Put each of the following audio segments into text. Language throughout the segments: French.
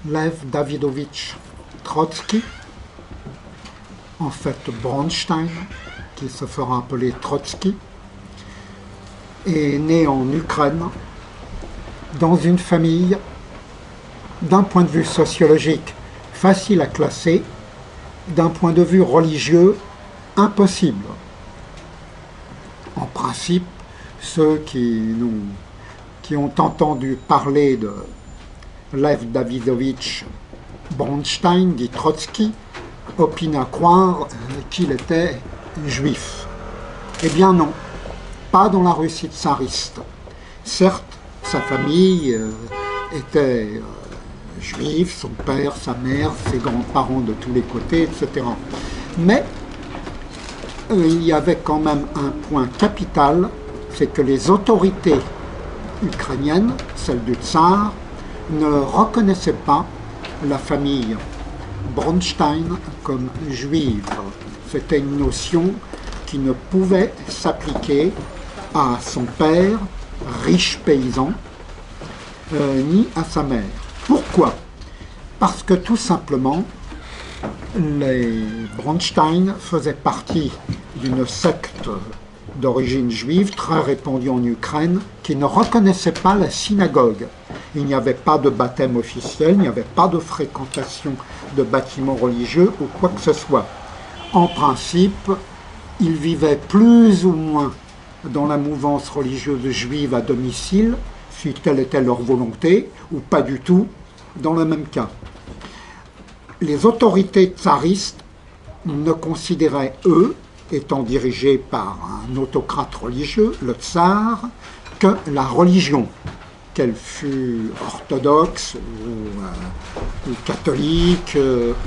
Lev Davidovitch Trotsky, en fait Bronstein, qui se fera appeler Trotsky, est né en Ukraine, dans une famille, d'un point de vue sociologique, facile à classer, d'un point de vue religieux, impossible. En principe, ceux qui ont entendu parler de Lev Davidovitch Bronstein, dit Trotsky, opinent à croire qu'il était juif. Eh bien non, pas dans la Russie tsariste. Certes, sa famille était juive, son père, sa mère, ses grands-parents de tous les côtés, etc. Mais il y avait quand même un point capital, c'est que les autorités ukrainiennes, celles du tsar, ne reconnaissaient pas la famille Bronstein comme juive. C'était une notion qui ne pouvait s'appliquer à son père, riche paysan, ni à sa mère. Pourquoi? Parce que tout simplement, les Bronstein faisaient partie d'une secte d'origine juive très répandue en Ukraine qui ne reconnaissait pas la synagogue. Il n'y avait pas de baptême officiel, il n'y avait pas de fréquentation de bâtiments religieux ou quoi que ce soit. En principe, ils vivaient plus ou moins dans la mouvance religieuse juive à domicile, si telle était leur volonté, ou pas du tout, dans le même cas. Les autorités tsaristes ne considéraient, eux, étant dirigés par un autocrate religieux, le tsar, que la religion, qu'elle fût orthodoxe ou catholique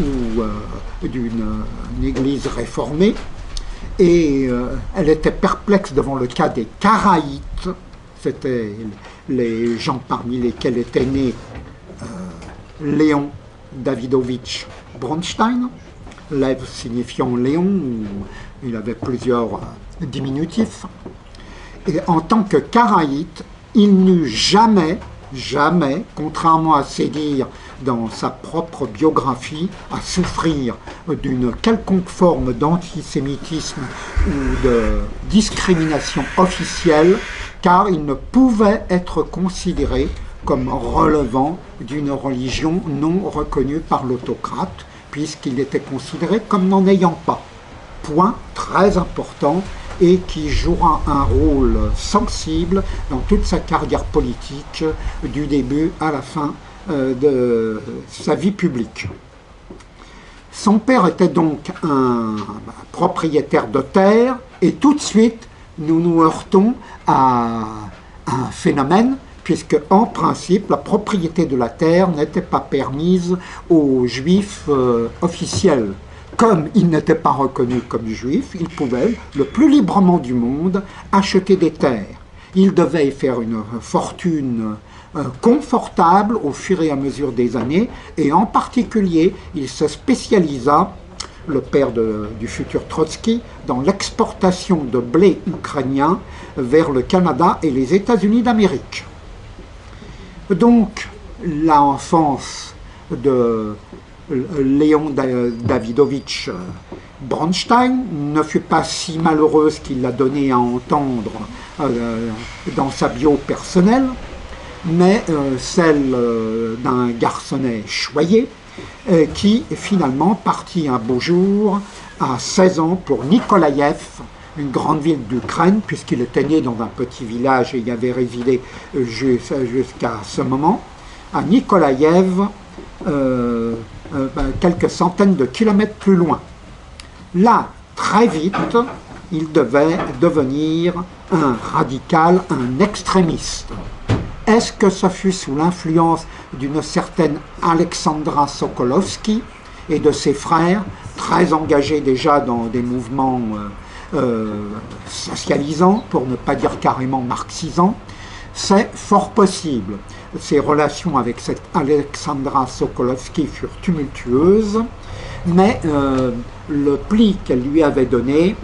ou d'une église réformée. Et elle était perplexe devant le cas des Karaïtes, c'était les gens parmi lesquels était né Léon Davidovitch Bronstein, Lev signifiant Léon, il avait plusieurs diminutifs. Et en tant que Karaïte, il n'eut jamais, contrairement à ses dires dans sa propre biographie, à souffrir d'une quelconque forme d'antisémitisme ou de discrimination officielle, car il ne pouvait être considéré comme relevant d'une religion non reconnue par l'autocrate, puisqu'il était considéré comme n'en ayant pas. Point très important et qui jouera un rôle sensible dans toute sa carrière politique, du début à la fin de sa vie publique. Son père était donc un propriétaire de terre, et tout de suite, nous nous heurtons à un phénomène, puisque en principe, la propriété de la terre n'était pas permise aux juifs officiels. Comme il n'était pas reconnu comme juif, il pouvait, le plus librement du monde, acheter des terres. Il devait faire une fortune confortable au fur et à mesure des années, et en particulier, il se spécialisa, le père du futur Trotsky, dans l'exportation de blé ukrainien vers le Canada et les États-Unis d'Amérique. Donc, l'enfance de Léon Davidovitch Bronstein ne fut pas si malheureuse qu'il l'a donné à entendre dans sa bio personnelle, mais celle d'un garçonnet choyé qui finalement partit un beau jour à 16 ans pour Nikolaïev, une grande ville d'Ukraine, puisqu'il était né dans un petit village et y avait résidé jusqu'à ce moment, à Nikolaïev, quelques centaines de kilomètres plus loin. Là, très vite, il devait devenir un radical, un extrémiste. Est-ce que ce fut sous l'influence d'une certaine Alexandra Sokolovsky et de ses frères, très engagés déjà dans des mouvements socialisants, pour ne pas dire carrément marxisants? C'est fort possible. Ses relations avec cette Alexandra Sokolovsky furent tumultueuses, mais le pli qu'elle lui avait donné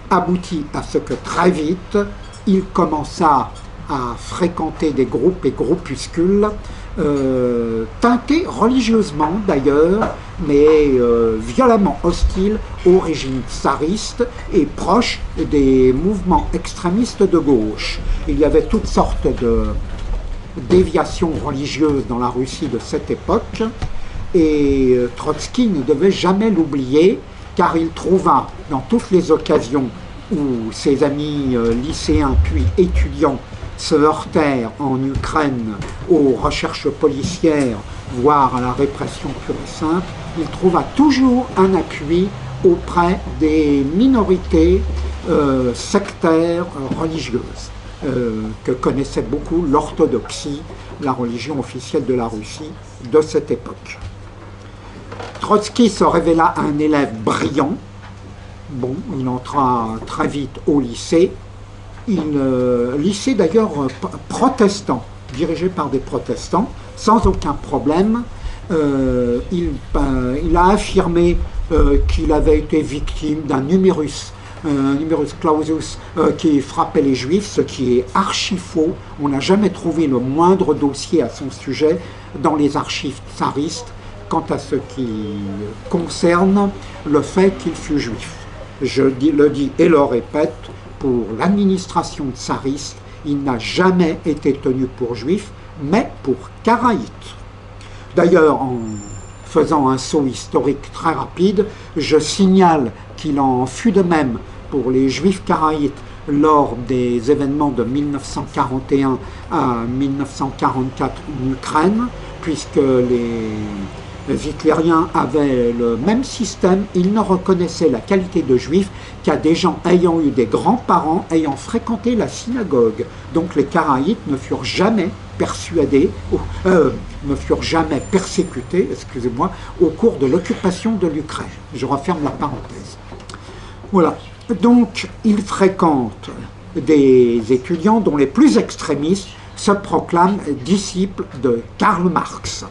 aboutit à ce que très vite, il commença à fréquenter des groupes et groupuscules teintés religieusement d'ailleurs, mais violemment hostiles au régime tsariste et proches des mouvements extrémistes de gauche. Il y avait toutes sortes de déviations religieuses dans la Russie de cette époque, et Trotsky ne devait jamais l'oublier, car il trouva dans toutes les occasions où ses amis lycéens puis étudiants se heurtèrent en Ukraine aux recherches policières, voire à la répression pure et simple, il trouva toujours un appui auprès des minorités sectaires religieuses, que connaissait beaucoup l'orthodoxie, la religion officielle de la Russie de cette époque. Trotsky se révéla un élève brillant. Bon, il entra très vite au lycée. Lycée d'ailleurs protestant, dirigé par des protestants, sans aucun problème. Il a affirmé qu'il avait été victime d'un numerus clausus qui frappait les juifs, ce qui est archi faux. On n'a jamais trouvé le moindre dossier à son sujet dans les archives tsaristes quant à ce qui concerne le fait qu'il fut juif. Je le dis et le répète, pour l'administration tsariste, il n'a jamais été tenu pour juif, mais pour karaïte. D'ailleurs, en faisant un saut historique très rapide, je signale qu'il en fut de même pour les juifs karaïtes lors des événements de 1941 à 1944 en Ukraine, puisque les hitlériens avaient le même système. Ils ne reconnaissaient la qualité de juif qu'à des gens ayant eu des grands-parents ayant fréquenté la synagogue. Donc les karaïtes ne furent jamais persuadés, ne furent jamais persécutés, excusez-moi, au cours de l'occupation de l'Ukraine. Je referme la parenthèse. Voilà. Donc, il fréquente des étudiants dont les plus extrémistes se proclament disciples de Karl Marx.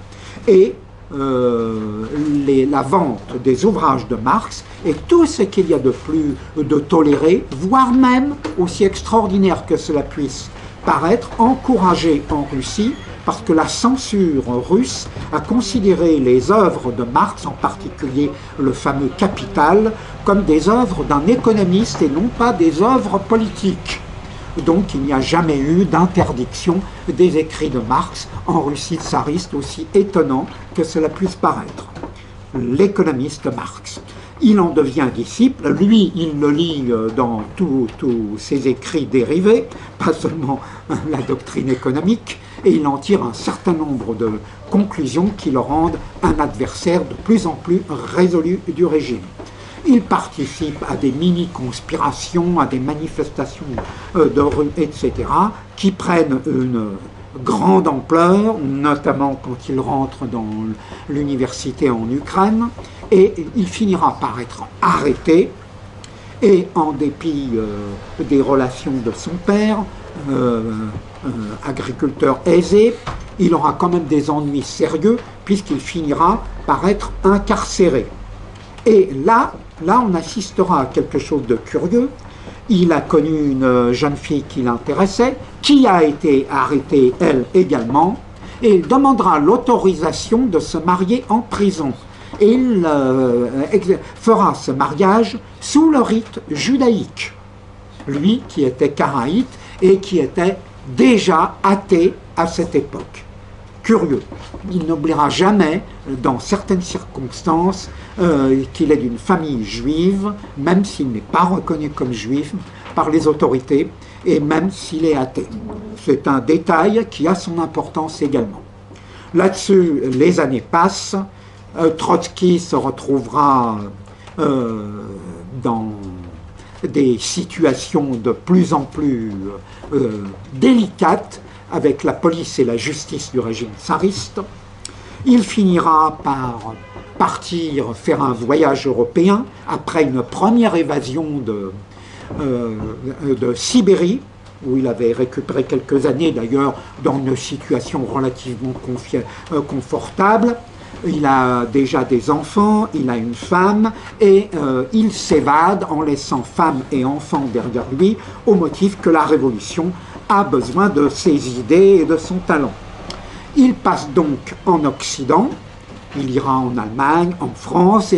Et la vente des ouvrages de Marx est tout ce qu'il y a de plus de toléré, voire même, aussi extraordinaire que cela puisse paraître, encouragé en Russie, parce que la censure russe a considéré les œuvres de Marx, en particulier le fameux Capital, comme des œuvres d'un économiste et non pas des œuvres politiques. Donc il n'y a jamais eu d'interdiction des écrits de Marx en Russie tsariste, aussi étonnant que cela puisse paraître. L'économiste Marx. Il en devient disciple, lui il le lit dans tous ses écrits dérivés, pas seulement la doctrine économique, et il en tire un certain nombre de conclusions qui le rendent un adversaire de plus en plus résolu du régime. Il participe à des mini-conspirations, à des manifestations de rue, etc., qui prennent une grande ampleur, notamment quand il rentre dans l'université en Ukraine, et il finira par être arrêté, et en dépit des relations de son père, agriculteur aisé, il aura quand même des ennuis sérieux, puisqu'il finira par être incarcéré. Et là, on assistera à quelque chose de curieux. Il a connu une jeune fille qui l'intéressait, qui a été arrêtée, elle également, et il demandera l'autorisation de se marier en prison. Et il fera ce mariage sous le rite judaïque. Lui qui était karaïte et qui était déjà athée à cette époque. Curieux. Il n'oubliera jamais, dans certaines circonstances, qu'il est d'une famille juive, même s'il n'est pas reconnu comme juif par les autorités, et même s'il est athée. C'est un détail qui a son importance également. Là-dessus, les années passent, Trotsky se retrouvera dans des situations de plus en plus délicates avec la police et la justice du régime tsariste. Il finira par partir faire un voyage européen après une première évasion de Sibérie, où il avait récupéré quelques années d'ailleurs dans une situation relativement confortable. Il a déjà des enfants, il a une femme, et il s'évade en laissant femme et enfants derrière lui, au motif que la révolution a besoin de ses idées et de son talent. Il passe donc en Occident, il ira en Allemagne, en France,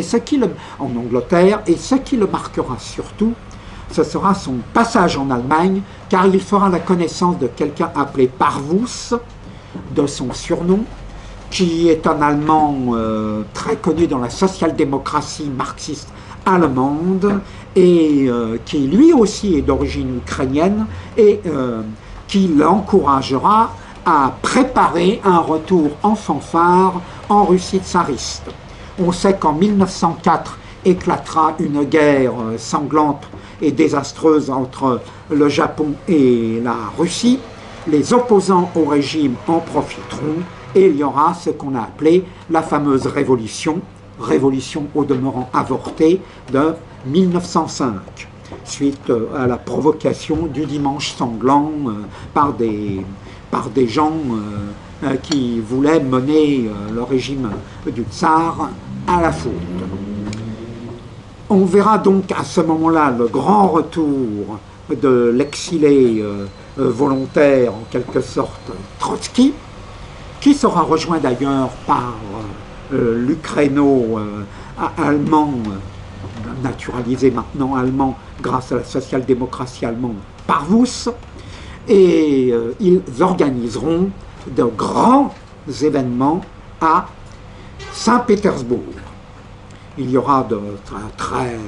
en Angleterre, et ce qui le marquera surtout, ce sera son passage en Allemagne, car il fera la connaissance de quelqu'un appelé Parvus, de son surnom, qui est un Allemand très connu dans la social-démocratie marxiste allemande, et qui lui aussi est d'origine ukrainienne, et qui l'encouragera à préparer un retour en fanfare en Russie tsariste. On sait qu'en 1904 éclatera une guerre sanglante et désastreuse entre le Japon et la Russie. Les opposants au régime en profiteront et il y aura ce qu'on a appelé la fameuse révolution au demeurant avortée de 1905, suite à la provocation du dimanche sanglant par des gens qui voulaient mener le régime du tsar à la faute. On verra donc à ce moment-là le grand retour de l'exilé volontaire, en quelque sorte, Trotsky, qui sera rejoint d'ailleurs par l'Ukraino-allemand, naturalisé maintenant allemand grâce à la social-démocratie allemande, Parvus, et ils organiseront de grands événements à Saint-Pétersbourg. Il y aura de très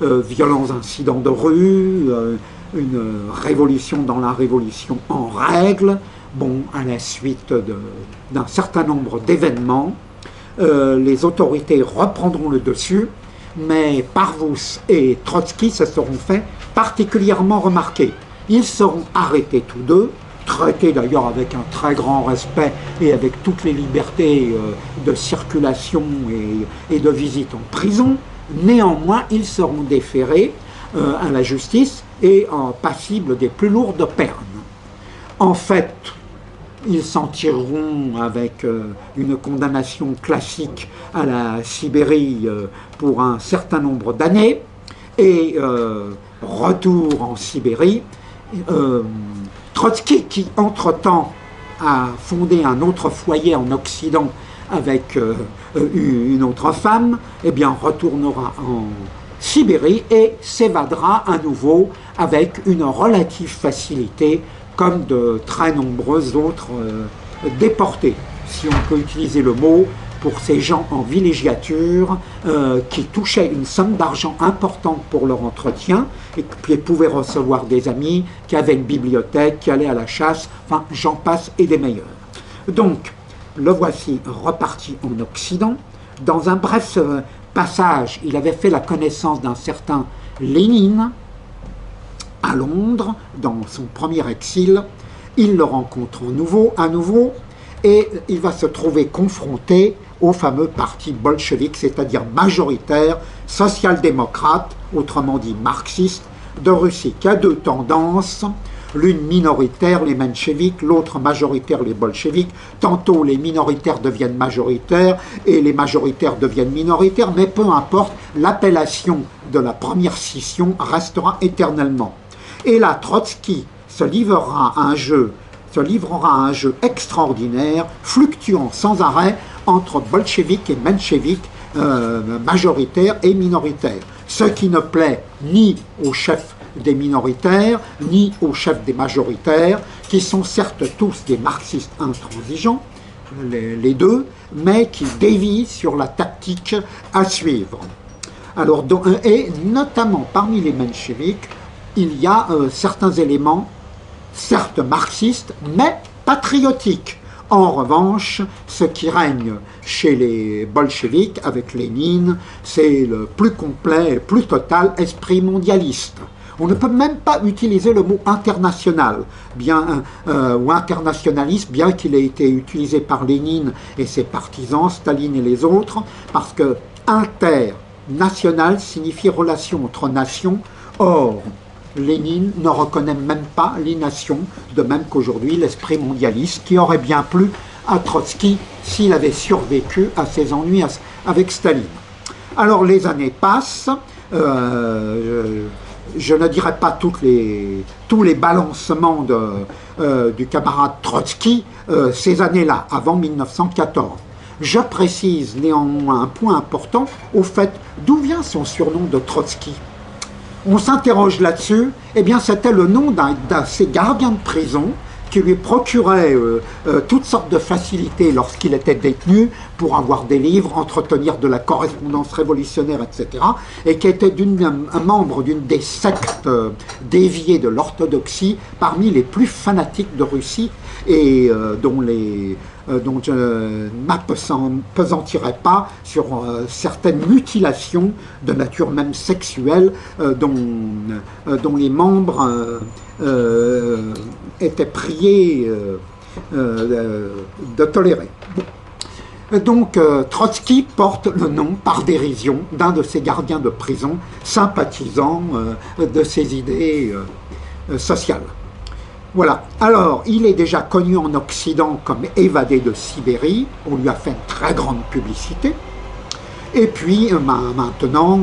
violents incidents de rue, une révolution dans la révolution en règle, bon, à la suite d'un certain nombre d'événements. Les autorités reprendront le dessus, mais Parvus et Trotsky se seront fait particulièrement remarquer. Ils seront arrêtés tous deux, traités d'ailleurs avec un très grand respect et avec toutes les libertés de circulation et de visite en prison. Néanmoins, ils seront déférés à la justice et passibles des plus lourdes peines. En fait, ils s'en tireront avec une condamnation classique à la Sibérie pour un certain nombre d'années et retour en Sibérie. Trotsky, qui entre-temps a fondé un autre foyer en Occident avec une autre femme, eh bien retournera en Sibérie et s'évadera à nouveau avec une relative facilité, comme de très nombreux autres déportés, si on peut utiliser le mot, pour ces gens en villégiature qui touchaient une somme d'argent importante pour leur entretien et qui pouvaient recevoir des amis, qui avaient une bibliothèque, qui allaient à la chasse, enfin j'en passe et des meilleurs. Donc, le voici reparti en Occident. Dans un bref passage, il avait fait la connaissance d'un certain Lénine à Londres, dans son premier exil. Il le rencontre à nouveau, et il va se trouver confronté au fameux parti bolchevique, c'est-à-dire majoritaire, social-démocrate, autrement dit marxiste, de Russie, qui a deux tendances, l'une minoritaire, les mencheviks, l'autre majoritaire, les bolcheviks. Tantôt les minoritaires deviennent majoritaires et les majoritaires deviennent minoritaires, mais peu importe, l'appellation de la première scission restera éternellement. Et là, Trotsky se livrera à un jeu extraordinaire, fluctuant sans arrêt entre bolcheviques et mencheviques, majoritaires et minoritaires. Ce qui ne plaît ni aux chefs des minoritaires, ni aux chefs des majoritaires, qui sont certes tous des marxistes intransigeants, les deux, mais qui dévient sur la tactique à suivre. Alors, et notamment parmi les mencheviks, il y a certains éléments, certes marxistes, mais patriotiques. En revanche, ce qui règne chez les bolcheviks, avec Lénine, c'est le plus complet, le plus total esprit mondialiste. On ne peut même pas utiliser le mot international, ou internationaliste, bien qu'il ait été utilisé par Lénine et ses partisans, Staline et les autres, parce que international signifie relation entre nations. Or, Lénine ne reconnaît même pas les nations, de même qu'aujourd'hui l'esprit mondialiste, qui aurait bien plu à Trotsky s'il avait survécu à ses ennuis avec Staline. Alors les années passent, je ne dirais pas tous les balancements du camarade Trotsky ces années-là, avant 1914. Je précise néanmoins un point important au fait d'où vient son surnom de Trotsky. On s'interroge là-dessus, eh bien c'était le nom d'un de ses gardiens de prison qui lui procurait toutes sortes de facilités lorsqu'il était détenu pour avoir des livres, entretenir de la correspondance révolutionnaire, etc. Et qui était un membre d'une des sectes déviées de l'orthodoxie parmi les plus fanatiques de Russie et dont je ne m'appesantirai pas sur certaines mutilations de nature même sexuelle dont les membres étaient priés de tolérer. Donc Trotsky porte le nom par dérision d'un de ses gardiens de prison sympathisant de ses idées sociales. Voilà, alors il est déjà connu en Occident comme évadé de Sibérie, on lui a fait une très grande publicité, et puis maintenant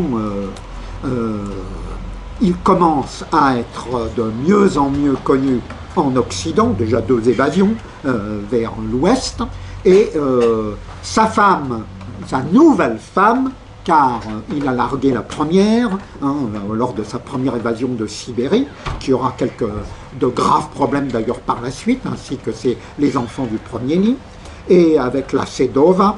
il commence à être de mieux en mieux connu en Occident, déjà 2 évasions vers l'Ouest, et sa femme, sa nouvelle femme, car il a largué la première, lors de sa première évasion de Sibérie, qui aura de graves problèmes d'ailleurs par la suite, ainsi que les enfants du premier lit, et avec la Sedova,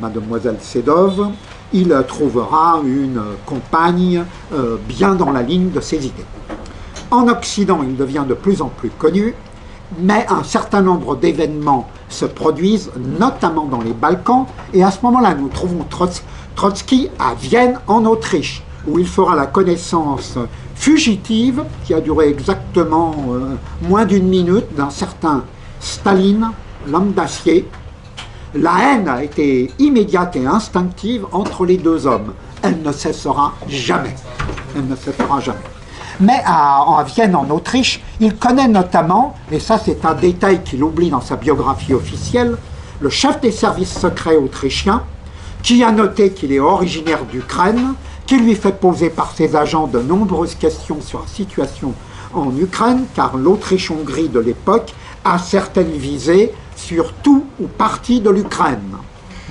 mademoiselle Sedov, il trouvera une compagne bien dans la ligne de ses idées. En Occident, il devient de plus en plus connu, mais un certain nombre d'événements se produisent, notamment dans les Balkans, et à ce moment-là, nous trouvons Trotsky à Vienne, en Autriche, où il fera la connaissance fugitive, qui a duré exactement moins d'1 minute, d'un certain Staline, l'homme d'acier. La haine a été immédiate et instinctive entre les 2 hommes. Elle ne cessera jamais. Elle ne cessera jamais. Mais à Vienne, en Autriche, il connaît notamment, et ça c'est un détail qu'il oublie dans sa biographie officielle, le chef des services secrets autrichiens, qui a noté qu'il est originaire d'Ukraine, qui lui fait poser par ses agents de nombreuses questions sur la situation en Ukraine, car l'Autriche-Hongrie de l'époque a certaines visées sur tout ou partie de l'Ukraine,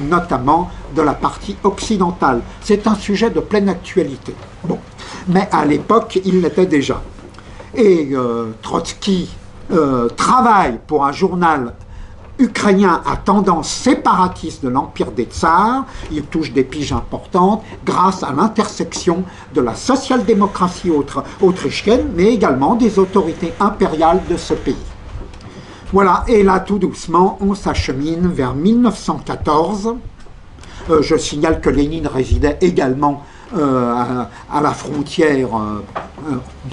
notamment de la partie occidentale. C'est un sujet de pleine actualité. Bon. Mais à l'époque, il l'était déjà. Et Trotsky travaille pour un journal ukrainien à tendance séparatiste de l'Empire des Tsars. Il touche des piges importantes grâce à l'intersection de la social-démocratie autrichienne, mais également des autorités impériales de ce pays. Voilà, et là, tout doucement, on s'achemine vers 1914. Je signale que Lénine résidait également à la frontière,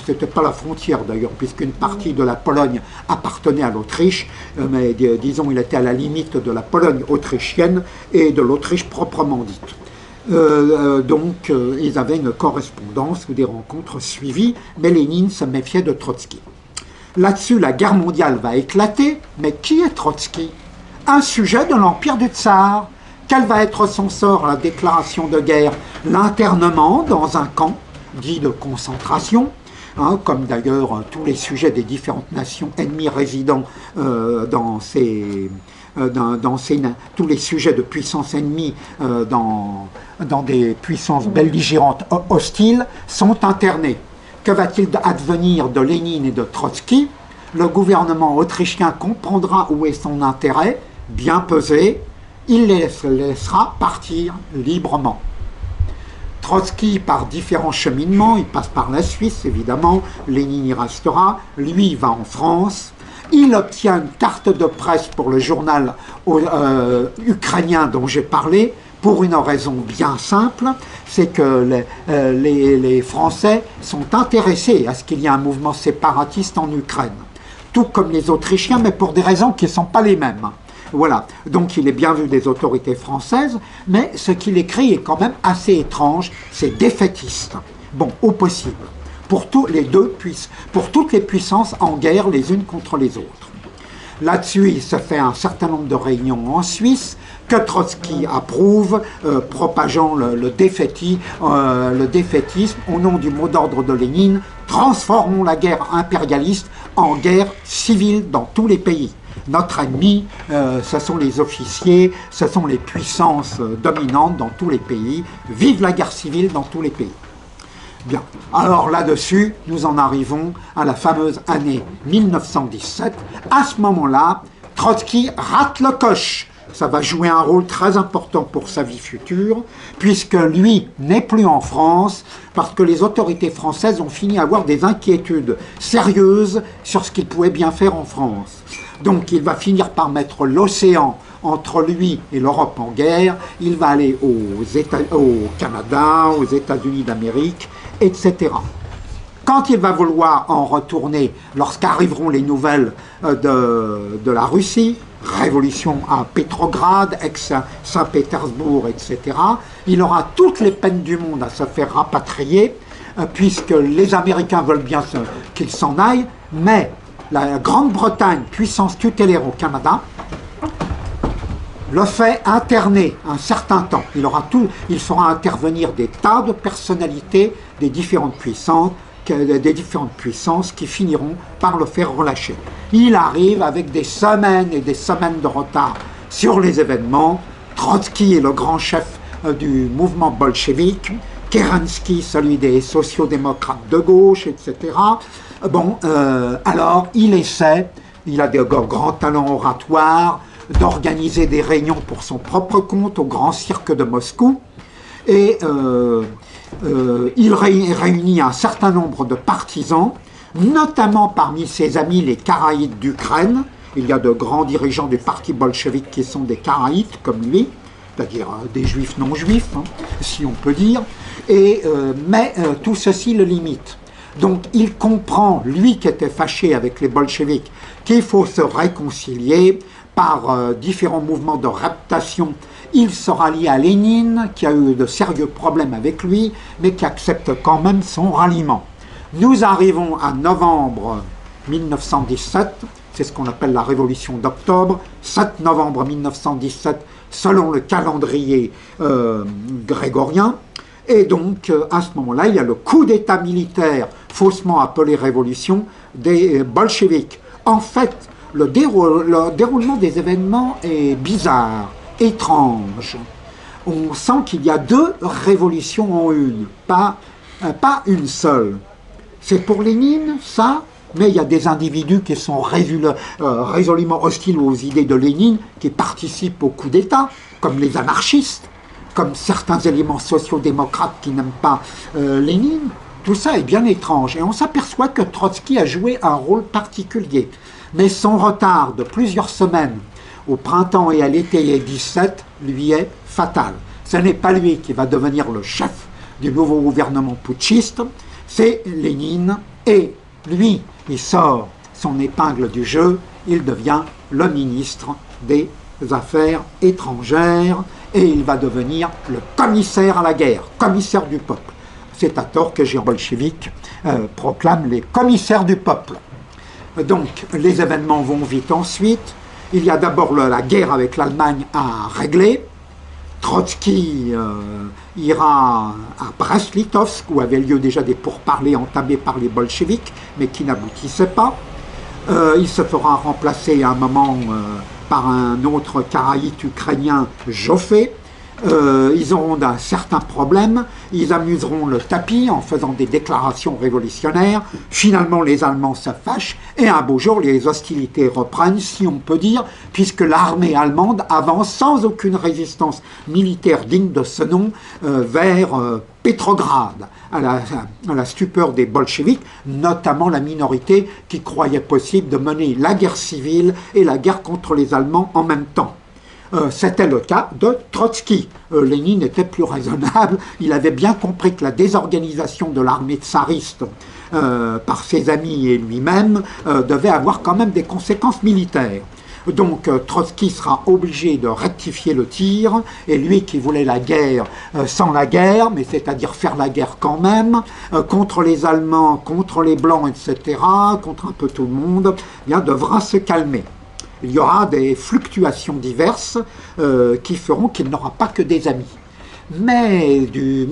c'était pas la frontière d'ailleurs, puisqu'une partie de la Pologne appartenait à l'Autriche, mais disons il était à la limite de la Pologne autrichienne et de l'Autriche proprement dite. Donc ils avaient une correspondance ou des rencontres suivies, mais Lénine se méfiait de Trotsky. Là-dessus, la guerre mondiale va éclater, mais qui est Trotsky? Un sujet de l'Empire du Tsar. Quel va être son sort à la déclaration de guerre? L'internement dans un camp dit de concentration, comme d'ailleurs tous les sujets des différentes nations ennemies résidant tous les sujets de puissances ennemies dans des puissances belligérantes hostiles sont internés. Que va-t-il advenir de Lénine et de Trotsky? Le gouvernement autrichien comprendra où est son intérêt, bien pesé, il les laissera partir librement. Trotsky, par différents cheminements, il passe par la Suisse, évidemment, Lénine y restera, lui il va en France, il obtient une carte de presse pour le journal ukrainien dont j'ai parlé, pour une raison bien simple, c'est que les Français sont intéressés à ce qu'il y ait un mouvement séparatiste en Ukraine, tout comme les Autrichiens, mais pour des raisons qui ne sont pas les mêmes. Voilà, donc il est bien vu des autorités françaises, mais ce qu'il écrit est quand même assez étrange, c'est défaitiste. Bon, au possible, pour toutes les puissances en guerre les unes contre les autres. Là-dessus, il se fait un certain nombre de réunions en Suisse que Trotsky approuve, propageant le défaitisme au nom du mot d'ordre de Lénine: transformons la guerre impérialiste en guerre civile dans tous les pays. Notre ennemi, ce sont les officiers, ce sont les puissances dominantes dans tous les pays. Vive la guerre civile dans tous les pays. Bien, alors là-dessus, nous en arrivons à la fameuse année 1917. À ce moment-là, Trotsky rate le coche. Ça va jouer un rôle très important pour sa vie future, puisque lui n'est plus en France, parce que les autorités françaises ont fini à avoir des inquiétudes sérieuses sur ce qu'il pouvait bien faire en France. Donc il va finir par mettre l'océan entre lui et l'Europe en guerre. Il va aller au Canada, aux États-Unis d'Amérique, etc. Quand il va vouloir en retourner, lorsqu'arriveront les nouvelles de la Russie, révolution à Pétrograd, ex-Saint-Pétersbourg, etc., il aura toutes les peines du monde à se faire rapatrier, puisque les Américains veulent bien qu'il s'en aille, mais la Grande-Bretagne, puissance tutélaire au Canada, le fait interner un certain temps. Il fera intervenir des tas de personnalités des différentes puissances qui finiront par le faire relâcher. Il arrive avec des semaines et des semaines de retard sur les événements. Trotsky est le grand chef du mouvement bolchevique, Kerensky celui des sociodémocrates de gauche, etc. Bon, alors il essaie, il a des grands talents oratoires, d'organiser des réunions pour son propre compte au Grand Cirque de Moscou, et il réunit un certain nombre de partisans, notamment parmi ses amis les Karaïtes d'Ukraine. Il y a de grands dirigeants du parti bolchevique qui sont des Karaïtes comme lui, c'est-à-dire des juifs non-juifs, hein, si on peut dire, mais tout ceci le limite. Donc il comprend, lui qui était fâché avec les bolcheviks, qu'il faut se réconcilier par différents mouvements de raptation. Il se rallie à Lénine, qui a eu de sérieux problèmes avec lui, mais qui accepte quand même son ralliement. Nous arrivons à novembre 1917, c'est ce qu'on appelle la révolution d'octobre, 7 novembre 1917, selon le calendrier grégorien. Et donc, à ce moment-là, il y a le coup d'État militaire, faussement appelé révolution, des bolcheviks. En fait, le déroulement des événements est bizarre, étrange. On sent qu'il y a deux révolutions en une, pas une seule. C'est pour Lénine, ça, mais il y a des individus qui sont résolument hostiles aux idées de Lénine, qui participent au coup d'État, comme les anarchistes, comme certains éléments sociodémocrates qui n'aiment pas Lénine. Tout ça est bien étrange, et on s'aperçoit que Trotsky a joué un rôle particulier. Mais son retard de plusieurs semaines au printemps et à l'été 17 lui est fatal. Ce n'est pas lui qui va devenir le chef du nouveau gouvernement putschiste, c'est Lénine, et lui, il sort son épingle du jeu, il devient le ministre des Affaires étrangères, et il va devenir le commissaire à la guerre, commissaire du peuple. C'est à tort que les bolcheviks proclament les commissaires du peuple. Donc, les événements vont vite ensuite. Il y a d'abord la guerre avec l'Allemagne à régler. Trotsky ira à Brest-Litovsk, où avaient lieu déjà des pourparlers entamés par les bolcheviks, mais qui n'aboutissaient pas. Il se fera remplacer à un moment par un autre Karaïte ukrainien, Joffé. Ils auront d'un certain problème, ils amuseront le tapis en faisant des déclarations révolutionnaires. Finalement, les Allemands se fâchent et un beau jour, les hostilités reprennent, si on peut dire, puisque l'armée allemande avance sans aucune résistance militaire digne de ce nom vers Pétrograd, à la stupeur des bolcheviks, notamment la minorité qui croyait possible de mener la guerre civile et la guerre contre les Allemands en même temps. C'était le cas de Trotsky. Lénine était plus raisonnable, il avait bien compris que la désorganisation de l'armée tsariste par ses amis et lui-même devait avoir quand même des conséquences militaires. Donc Trotsky sera obligé de rectifier le tir, et lui qui voulait la guerre sans la guerre, mais c'est-à-dire faire la guerre quand même, contre les Allemands, contre les Blancs, etc., contre un peu tout le monde, eh bien, devra se calmer. Il y aura des fluctuations diverses qui feront qu'il n'aura pas que des amis. Mais du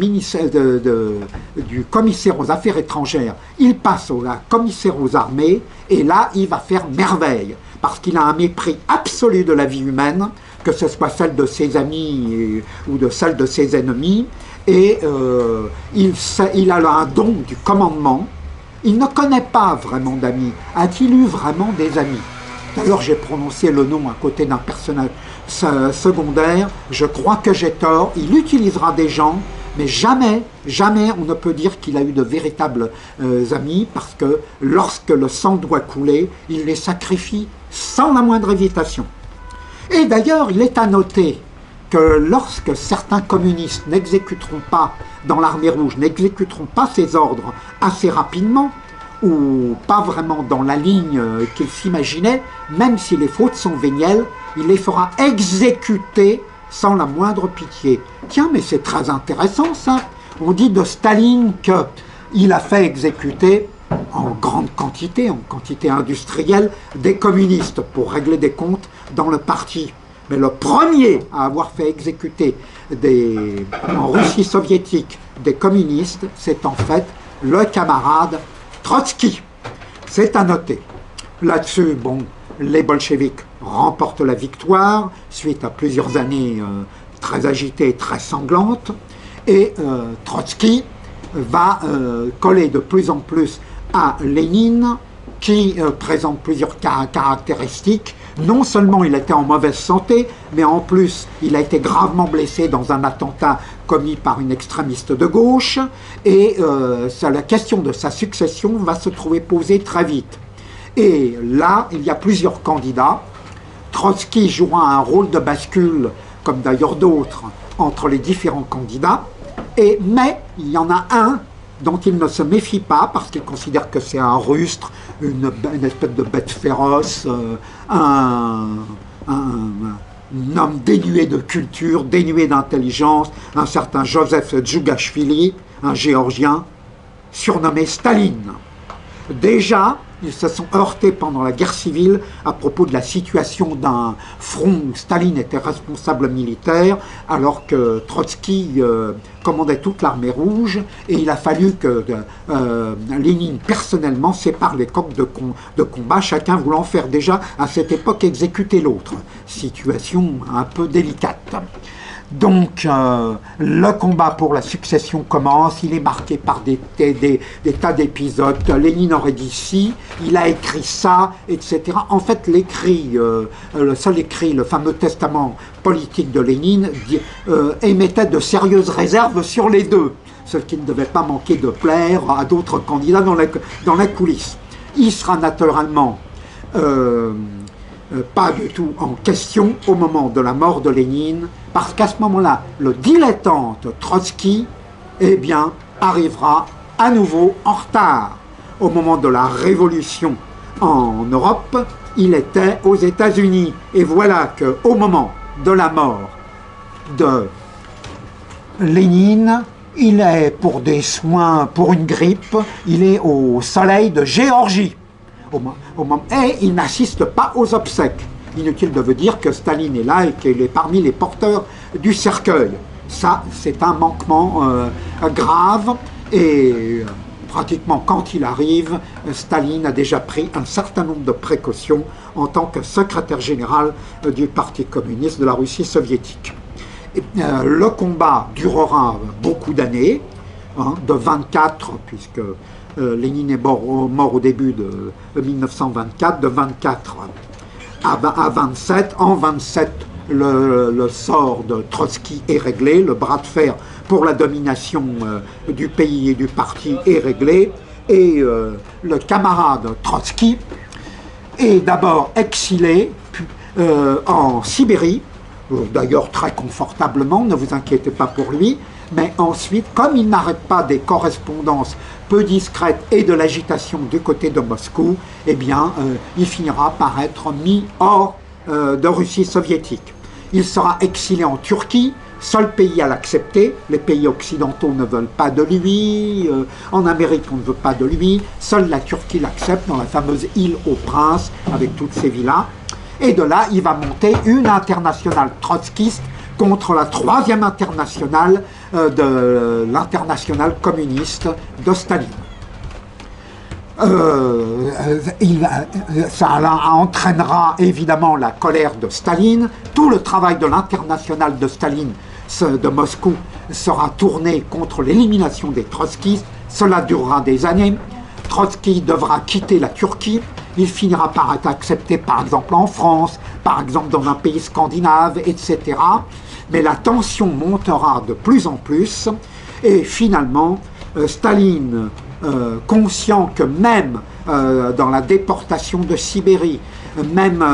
commissaire aux affaires étrangères, il passe au commissaire aux armées, et là, il va faire merveille, parce qu'il a un mépris absolu de la vie humaine, que ce soit celle de ses amis ou de celle de ses ennemis, et il a un don du commandement. Il ne connaît pas vraiment d'amis. A-t-il eu vraiment des amis? D'ailleurs, j'ai prononcé le nom à côté d'un personnage secondaire. Je crois que j'ai tort. Il utilisera des gens, mais jamais, jamais on ne peut dire qu'il a eu de véritables amis, parce que lorsque le sang doit couler, il les sacrifie sans la moindre hésitation. Et d'ailleurs, il est à noter que lorsque certains communistes n'exécuteront pas, dans l'armée rouge, n'exécuteront pas ses ordres assez rapidement, ou pas vraiment dans la ligne qu'ils s'imaginaient, même si les fautes sont vénielles, il les fera exécuter sans la moindre pitié. Tiens, mais c'est très intéressant ça. On dit de Staline qu'il a fait exécuter en grande quantité, en quantité industrielle, des communistes pour régler des comptes dans le parti. Mais le premier à avoir fait exécuter en Russie soviétique des communistes, c'est en fait le camarade Trotsky. C'est à noter. Là-dessus, bon, les bolcheviks remportent la victoire suite à plusieurs années très agitées et très sanglantes, et Trotsky va coller de plus en plus à Lénine, qui présente plusieurs caractéristiques. Non seulement il était en mauvaise santé, mais en plus il a été gravement blessé dans un attentat commis par une extrémiste de gauche, et la question de sa succession va se trouver posée très vite. Et là, il y a plusieurs candidats. Trotsky jouera un rôle de bascule, comme d'ailleurs d'autres, entre les différents candidats, mais il y en a un dont il ne se méfie pas, parce qu'il considère que c'est un rustre, une espèce de bête féroce, un homme dénué de culture, dénué d'intelligence, un certain Joseph Djougashvili, un Géorgien, surnommé Staline. Déjà, ils se sont heurtés pendant la guerre civile à propos de la situation d'un front où Staline était responsable militaire, alors que Trotsky commandait toute l'armée rouge, et il a fallu que Lénine personnellement sépare les coqs de combat, chacun voulant faire déjà à cette époque exécuter l'autre. Situation un peu délicate. Donc, le combat pour la succession commence, il est marqué par des tas d'épisodes. Lénine aurait dit ci, il a écrit ça, etc. En fait, le seul écrit, le fameux testament politique de Lénine, émettait de sérieuses réserves sur les deux, ce qui ne devait pas manquer de plaire à d'autres candidats dans la coulisse. Il sera naturellement pas du tout en question au moment de la mort de Lénine, parce qu'à ce moment-là, le dilettante Trotsky, eh bien, arrivera à nouveau en retard. Au moment de la révolution en Europe, il était aux États-Unis. Et voilà qu'au moment de la mort de Lénine, il est pour des soins, pour une grippe, il est au soleil de Géorgie. Et il n'assiste pas aux obsèques. Inutile de vous dire que Staline est là et qu'il est parmi les porteurs du cercueil. Ça, c'est un manquement grave, et pratiquement quand il arrive, Staline a déjà pris un certain nombre de précautions en tant que secrétaire général du Parti communiste de la Russie soviétique. Le combat durera beaucoup d'années, de 24, puisque Lénine est mort au début de 1924, de 24 à 27. En 27, le sort de Trotsky est réglé, le bras de fer pour la domination du pays et du parti est réglé, et le camarade Trotsky est d'abord exilé en Sibérie, d'ailleurs très confortablement, ne vous inquiétez pas pour lui, mais ensuite, comme il n'arrête pas des correspondances peu discrètes et de l'agitation du côté de Moscou, eh bien, il finira par être mis hors de Russie soviétique. Il sera exilé en Turquie, seul pays à l'accepter. Les pays occidentaux ne veulent pas de lui, en Amérique on ne veut pas de lui, seule la Turquie l'accepte dans la fameuse île aux Princes, avec toutes ses villas. Et de là, il va monter une internationale trotskiste contre la troisième internationale de l'internationale communiste de Staline. Ça entraînera évidemment la colère de Staline. Tout le travail de l'internationale de Staline, de Moscou, sera tourné contre l'élimination des trotskistes. Cela durera des années. Trotsky devra quitter la Turquie. Il finira par être accepté par exemple en France, par exemple dans un pays scandinave, etc. Mais la tension montera de plus en plus et finalement Staline, conscient que même dans la déportation de Sibérie, même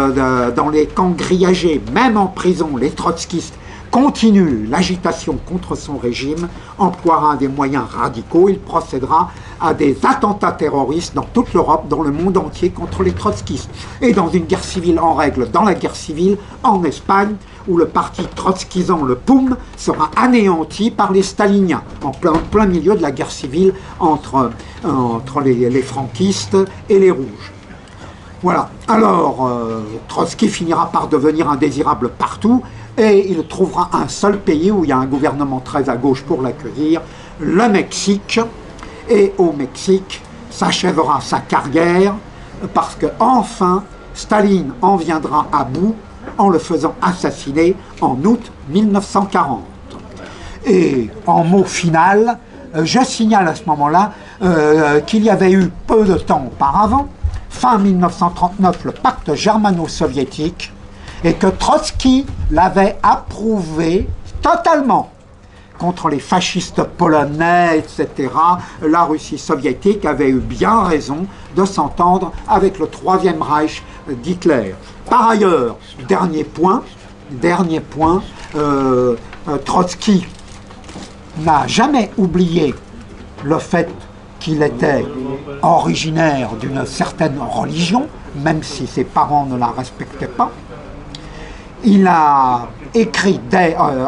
dans les camps grillagés, même en prison, les trotskistes continuent l'agitation contre son régime, emploiera des moyens radicaux, il procédera à des attentats terroristes dans toute l'Europe, dans le monde entier contre les trotskistes. Et dans une guerre civile en règle, dans la guerre civile en Espagne, où le parti trotskisant, le POUM, sera anéanti par les staliniens, en plein milieu de la guerre civile entre les franquistes et les rouges. Voilà. Alors, Trotsky finira par devenir indésirable partout, et il trouvera un seul pays où il y a un gouvernement très à gauche pour l'accueillir, le Mexique. Et au Mexique s'achèvera sa carrière parce que enfin Staline en viendra à bout en le faisant assassiner en août 1940. Et en mot final, je signale à ce moment-là qu'il y avait eu peu de temps auparavant, fin 1939, le pacte germano-soviétique, et que Trotsky l'avait approuvé totalement contre les fascistes polonais, etc. La Russie soviétique avait eu bien raison de s'entendre avec le Troisième Reich d'Hitler. Par ailleurs, dernier point, Trotsky n'a jamais oublié le fait qu'il était originaire d'une certaine religion, même si ses parents ne la respectaient pas. Il a écrit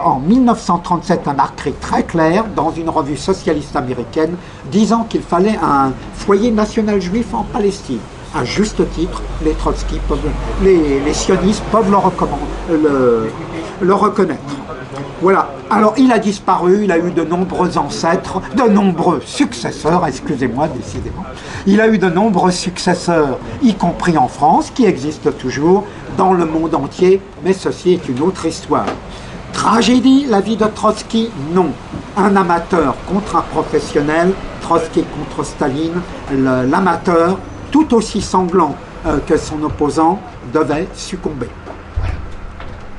en 1937 un article très clair dans une revue socialiste américaine disant qu'il fallait un foyer national juif en Palestine. À juste titre, les Trotsky les sionistes peuvent le reconnaître. Voilà. Alors il a disparu, il a eu de nombreux ancêtres, de nombreux successeurs, excusez-moi décidément. Il a eu de nombreux successeurs, y compris en France, qui existent toujours dans le monde entier, mais ceci est une autre histoire. Tragédie, la vie de Trotsky? Non. Un amateur contre un professionnel, Trotsky contre Staline, l'amateur, tout aussi sanglant que son opposant, devait succomber.